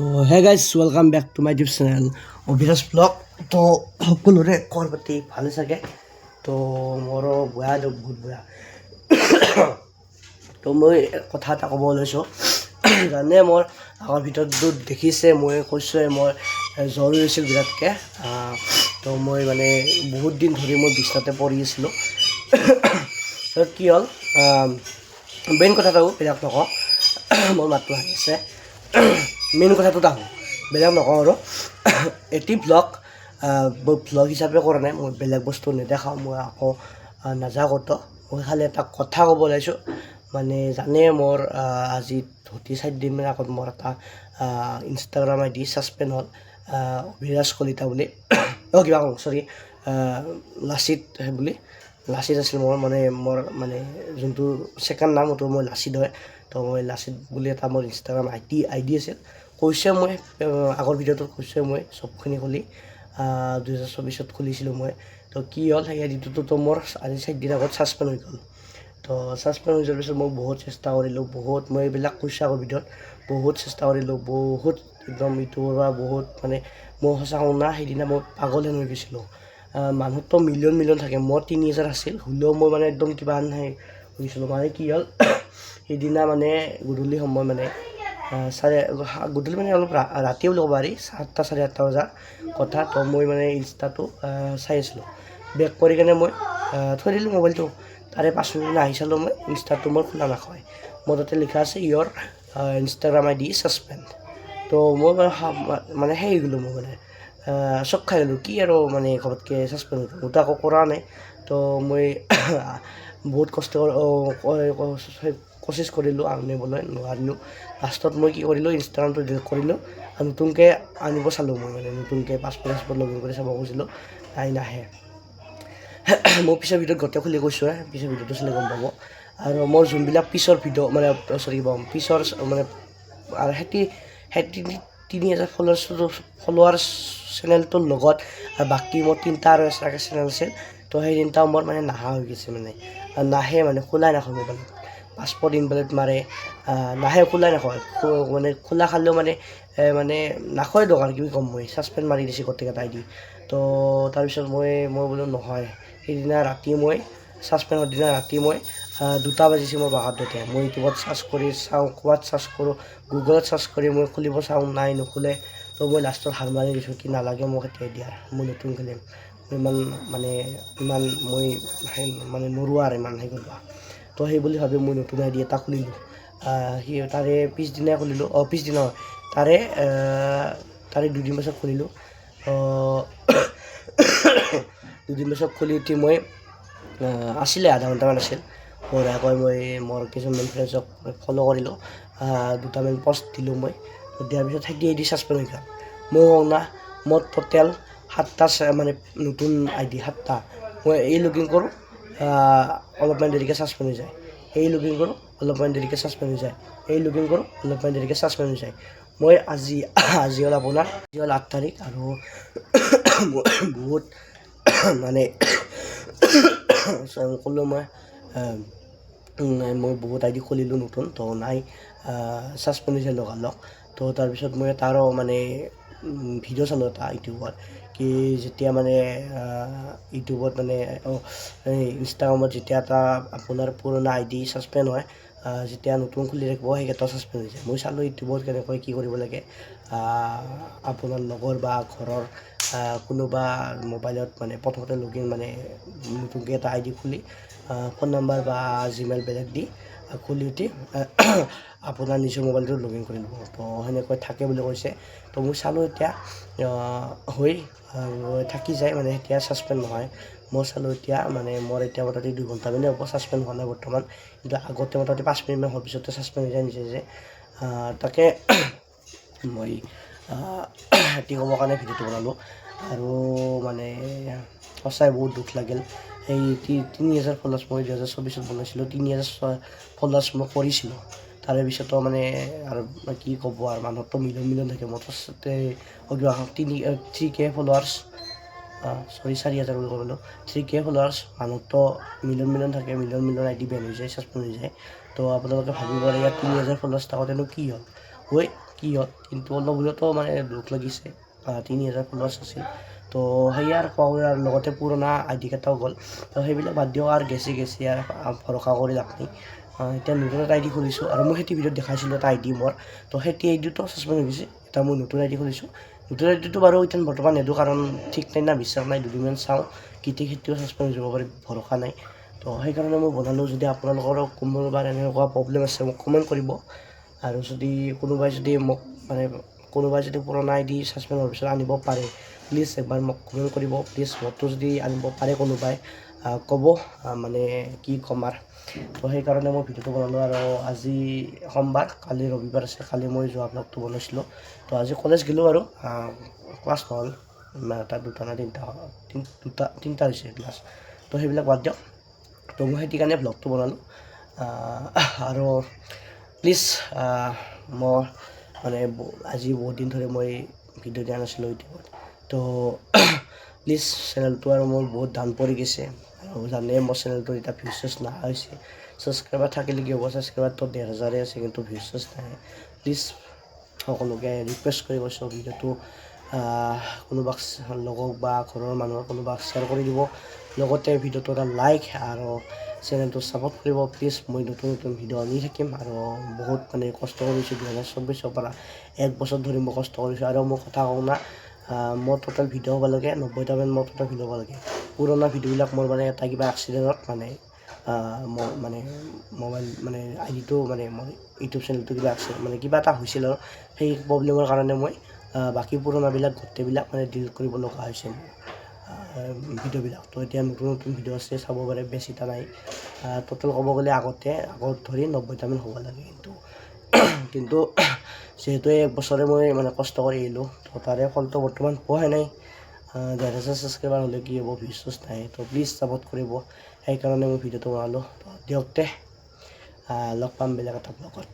তো hey guys welcome back to my YouTube channel Abhiraj vlog. তো সকলোৰে খবৰ পাতি ভালে চাগে। তো মোৰো বেয়া বহুত বেয়া। তো মই কথা এটা ক'ব লৈছোঁ। জানে মোৰ আগৰ ভিতৰতো দেখিছে, মই কৈছোঁৱে মই জ্বৰ হৈছিল বিৰাটকৈ। তো মই মানে বহুত দিন ধৰি মই বিচনাতে পৰি আছিলোঁ। তো কি হ'ল, মেইন কথাটো বেলেগ নকওঁ, মোৰ মাতটো আহিছে। মেইন কথাটোত আহোঁ, বেলেগ নকওঁ আৰু। এটি ভ্লগ মই ভ্লগ হিচাপে কৰা নাই, মই বেলেগ বস্তু নেদেখাওঁ, মই আকৌ নাযাওঁ ক'তো। মই খালি এটা কথা ক'ব ওলাইছোঁ, মানে জানে মোৰ আজি 34 দিন আগত মোৰ এটা ইনষ্টাগ্ৰাম আই ডি ছাছপেণ্ড হ'ল, অভিৰাজ কলিতা বুলি। কিবা কওঁ চৰি, লাচিত বুলি। লাচিত আছিল মোৰ মানে যোনটো ছেকেণ্ড নাম সেইটো মই লাচিত হয়। তো মই লাচিত বুলি এটা মোৰ ইনষ্টাগ্ৰাম আই ডি আছিল। কৈছে মই আগৰ ভিডিঅ'টোত কৈছে মই চবখিনি খুলি 2024 খুলিছিলোঁ মই। তো কি হ'ল, সেই আই ডিটোতো মোৰ আজি 4 দিন আগত ছাছপেণ্ড হৈ গ'ল। তো ছাছপেণ্ড হৈ যোৱাৰ পিছত মই বহুত চেষ্টা কৰিলোঁ, মই এইবিলাক কৈছোঁ আগৰ ভিডিঅ'ত, বহুত চেষ্টা কৰিলোঁ, বহুত একদম ইউটিউবৰ পৰা বহুত মানে মই সঁচা কওঁ না, সেইদিনা মই পাগল হৈ গৈছিলোঁ। মানুহতো মিলিয়ন থাকে, মোৰ 3000 আছিল, হ'লেও মই মানে একদম কিবা হৈ গৈছিলোঁ। মানে কি হ'ল, সেইদিনা মানে গধূলি সময় মানে গধূলি মানে অলপ ৰাতি বুলি ক'ব পাৰি, 7টা 8:30 বজাৰ কথা। তো মই মানে ইনষ্টাটো চাই আছিলোঁ, বেক কৰি কিনে মই থৈ দিলোঁ মোবাইলটো। তাৰে 5 মিনিট আহি চালোঁ মই, ইনষ্টাটো মোৰ খোলা নাখায়, মোৰ তাতে লিখা আছে ইয়ৰ ইনষ্টাগ্ৰাম আই ডি ছাছপেণ্ড। তো মই মানে সেই গ'লোঁ, মই মানে চক খাই গ'লোঁ, কি আৰু মানে ঘপতকৈ ছাছপেণ্ড হৈ গ'ল, একো কৰা নাই। তো মই বহুত কষ্ট কচিছ কৰিলোঁ আনিবলৈ, নোৱাৰিলোঁ। লাষ্টত মই কি কৰিলোঁ, ইনষ্টাগ্ৰামটো ডিলিট কৰিলোঁ আৰু নতুনকৈ আনিব চালোঁ। মই মানে নতুনকৈ পাছপৰ্ট লগ ইন কৰি চাব খুজিছিলোঁ, নাহে। মই পিছৰ ভিডিঅ'ত গোটেই খুলি কৈছোঁ, পিছৰ ভিডিঅ'টো চালে গম পাব। আৰু মোৰ যোনবিলাক পিছৰ ভিডিঅ' মানে পিছৰ মানে আৰু 3000 ফলোৱাৰ্ছ চেনেলটোৰ লগত বাকী মোৰ 3টা আৰু এক্সট্ৰাকৈ চেনেল আছিল। তো সেই 3টাও মোৰ মানে নাহা হৈ গৈছে, মানে নাহে, মানে খোলাই নাখায় মোবাইলত। পাছপৰ্ট ইনভেলিড মাৰে, নাহে, খোলাই নাখায়, মানে খোলা খালেও মানে নাখায় দোকান, কি ক'ম, মই ছাছপেণ্ড মাৰি দিছে গোটেইকেইটা আই ডি। তো তাৰপিছত মই বোলো নহয়, সেইদিনা ৰাতি মই ছাছপেণ্ডৰ দিনা ৰাতি মই 2টা বাজিছে মোৰ বাগাৰটোতে। মই ইউটিউবত চাৰ্চ কৰি চাওঁ, ক'ৰবাত চাৰ্চ কৰোঁ, গুগলত চাৰ্চ কৰি মই খুলিব চাওঁ, নাই, নুখোলে। তো মই লাষ্টত হাৰ মাৰি দিছোঁ, কি নালাগে মোক এতিয়াই দিয়া, মই নতুন খুলিম, ইমান মই মানে নোৱাৰোঁ আৰু ইমান সেই কৰিব। তো সেই বুলি ভাবি মই নতুন আই ডি এটা খুলিলোঁ। তাৰে পিছদিনাই খুলিলোঁ, পিছদিনা তাৰে 2 দিন পাছত খুলিলোঁ। 2 দিন পাছত খুলি উঠি মই আছিলে আধা ঘণ্টামান আছিল, বঢ়িয়াকৈ মই মোৰ কিছুমান ফ্ৰেণ্ডছক ফ'ল' কৰিলোঁ, 2টামান পষ্ট দিলোঁ মই। দিয়াৰ পিছত 30 আই ডি ছাছপেণ্ড হৈ গ'ল। মই কওঁ না, মোৰ টোটেল 7টা মানে নতুন আই ডি, 7টা। মই এই লগ ইন কৰোঁ, অলপমান দেৰিকৈ ছাছপেণ্ড হৈ যায়, এই লগ ইন কৰোঁ, অলপমান দেৰিকৈ ছাছপেণ্ড হৈ যায়, এই লগ ইন কৰোঁ, অলপমান দেৰিকৈ ছাছপেণ্ড হৈ যায়। মই আজি হ'ল আপোনাৰ 8 তাৰিখ, আৰু বহুত মানে ক'লোঁ মই বহুত আই ডি খুলিলোঁ নতুন, তো নাই, ছাছপেণ্ড হৈছে লগালগ। তো তাৰপিছত মই তাৰো মানে ভিডিঅ' চালোঁ এটা ইউটিউবত, কি যেতিয়া মানে ইউটিউবত মানে ইনষ্টাগ্ৰামত যেতিয়া এটা আপোনাৰ পুৰণা আই ডি ছাছপেণ্ড হয়, যেতিয়া নতুন খুলি থাকিব সেইকেইটাও ছাছপেণ্ড হৈ যায়। মই চালোঁ ইউটিউবত কেনেকৈ কি কৰিব লাগে, আপোনাৰ লগৰ বা ঘৰৰ কোনোবা মোবাইলত মানে প্ৰথমতে লগ ইন মানে নতুনকৈ এটা আই ডি খুলি ফোন নাম্বাৰ বা জিমেইল বেলেগ দি খুলি উঠি আপোনাৰ নিজৰ মোবাইলটো লগ ইন কৰি ল'ব। তো সেনেকৈ থাকে বুলি কৈছে। তো মই চালোঁ এতিয়া থাকি যায়, মানে এতিয়া ছাছপেণ্ড নহয়। মই চালোঁ এতিয়া মানে মোৰ এতিয়া মোটামুটি 2 ঘণ্টা মানে হ'ব, ছাছপেণ্ড হোৱা নাই বৰ্তমান, কিন্তু আগতে মোটামুটি 5 মিনিটমান হোৱাৰ পিছতে ছাছপেণ্ড হৈ যায় নিজে। তাকে মই সেটি ক'বৰ কাৰণে ভিডিঅ'টো বনালোঁ। আৰু মানে সঁচাই বহুত দুখ লাগিল। এই 3000 ফলোৱাৰ্ছ মই 2024 বনাইছিলোঁ, 3000 ফলোৱাৰ্ছ মই কৰিছিলোঁ। তাৰে পিছতো মানে আৰু কি ক'ব, আৰু মানুহতো মিলিয়ন থাকে, মোৰ 3K ফলোৱাৰ্ছ, 4,000 বুলি ক'লোঁ, 3K ফলোৱাৰ্ছ, মানুহতো মিলিয়ন থাকে, মিলিয়ন আই ডি বেন হৈ যায়, ছাছপেণ্ড হৈ যায়। তো আপোনালোকে ভাবিব পাৰে ইয়াত 3000 ফলোৱাৰ্ছ থাকোঁতেনো কি হ'ল, কি হ'ল, কিন্তু অলপ হ'লেওতো মানে দুখ লাগিছে। 3000 ফলোৱাৰ্ছ আছিল। তো সেয়া আৰু কোৱা আৰু লগতে পুৰণা আই ডি কেইটাও গ'ল। তো সেইবিলাক বাদ দিয়ক আৰু গেছি আৰু ভৰসা কৰি লাভ নাই। এতিয়া নতুন এটা আই ডি খুলিছোঁ, আৰু মই সেইটো ভিডিঅ'ত দেখাইছিলোঁ এটা আই ডি মোৰ। তো সেইটো আই ডিটো ছাছপেণ্ড হৈ গৈছে। এতিয়া মই নতুন আই ডি খুলিছোঁ। নতুন আই ডিটো বাৰু এতিয়া বৰ্তমান নেদোঁ, কাৰণ ঠিক নাই না, বিশ্বাস নাই। দুদিনমান চাওঁ, কেতিয়াও ছাছপেণ্ড হৈ যাব পাৰি, ভৰসা নাই। তো সেইকাৰণে মই বনালোঁ। যদি আপোনালোকৰো কোনোবাৰ এনেকুৱা প্ৰব্লেম আছে মোক কমেণ্ট কৰিব। আৰু যদি কোনোবাই যদি পুৰণা আই ডি ছাছপেণ্ড হোৱাৰ পিছত আনিব পাৰে, প্লিজ একবাৰ মোক কমেণ্ট কৰিব। প্লিজ মোৰতো যদি আনিব পাৰে কোনোবাই ক'ব, মানে কি ক'ম আৰু। তো সেইকাৰণে মই ভিডিঅ'টো বনালোঁ। আৰু আজি সোমবাৰ, কালি ৰবিবাৰ আছে। কালি মই যোৱা ব্লগটো বনাইছিলোঁ। তো আজি কলেজ গ'লোঁ আৰু ক্লাছ নহ'ল, এটা দুটা না তিনিটা হৈছে ক্লাছ। তো সেইবিলাক বাদ দিয়ক। তো মই সেইটো কাৰণে ব্লগটো বনালোঁ। আৰু প্লিজ, মই মানে আজি বহুত দিন ধৰি মই ভিডিঅ' দিয়া নাছিলোঁ ইউটিউবত। তো প্লিজ, চেনেলটো আৰু মোৰ বহুত ডাউন পৰি গৈছে। আৰু জানে মোৰ চেনেলটো এতিয়া ভিউজ নহা হৈছে। ছাবস্ক্ৰাইবাৰ থাকিলে কি হ'ব, ছাবস্ক্ৰাইবাৰটো 1000 আছে, কিন্তু ভিউজ নাহে। প্লিজ সকলোকে ৰিকুৱেষ্ট কৰি কৈছোঁ, ভিডিঅ'টো কোনোবাক লগক বা ঘৰৰ মানুহক কোনোবাক শ্বেয়াৰ কৰি দিব। লগতে ভিডিঅ'টো এটা লাইক আৰু চেনেলটো ছাপোৰ্ট কৰিব প্লিজ। মই নতুন ভিডিঅ' আনি থাকিম। আৰু বহুত মানে কষ্ট কৰিছোঁ 2024 পৰা 1 বছৰ ধৰি মই কষ্ট কৰিছোঁ। আৰু মই কথা কওঁ না, মোৰ টোটেল ভিডিঅ' হ'ব লাগে 90টামান, মোৰ টোটেল ভিডিঅ' হ'ব লাগে। পুৰণা ভিডিঅ'বিলাক মোৰ মানে এটা কিবা এক্সিডেণ্টত মানে মোবাইল মানে আই ডিটো মানে মোৰ ইউটিউব চেনেলটো কিবা এটা হৈছিল, আৰু সেই প্ৰব্লেমৰ কাৰণে মই বাকী পুৰণাবিলাক গোটেইবিলাক মানে ডিলিট কৰিব লগা হৈছে ভিডিঅ'বিলাক। তো এতিয়া নতুন ভিডিঅ' আছে, চাব পাৰে, বেছি এটা নাই। টোটেল ক'ব গ'লে আগত ধৰি 90টামান হ'ব লাগে। কিন্তু যিহেতু 1 বছৰে মই মানে কষ্ট কৰি আহিলোঁ, তো তাৰে ফলটো বৰ্তমান পোৱাই নাই। 1000 ছাবস্ক্ৰাইবাৰ হ'লে কি হ'ব, ভিউজ নাহে। তো প্লিজ ছাপোৰ্ট কৰিব। সেইকাৰণে মই ভিডিঅ'টো বনালোঁ। দিয়ক তে, লগ পাম বেলেগ এটা ব্লগত।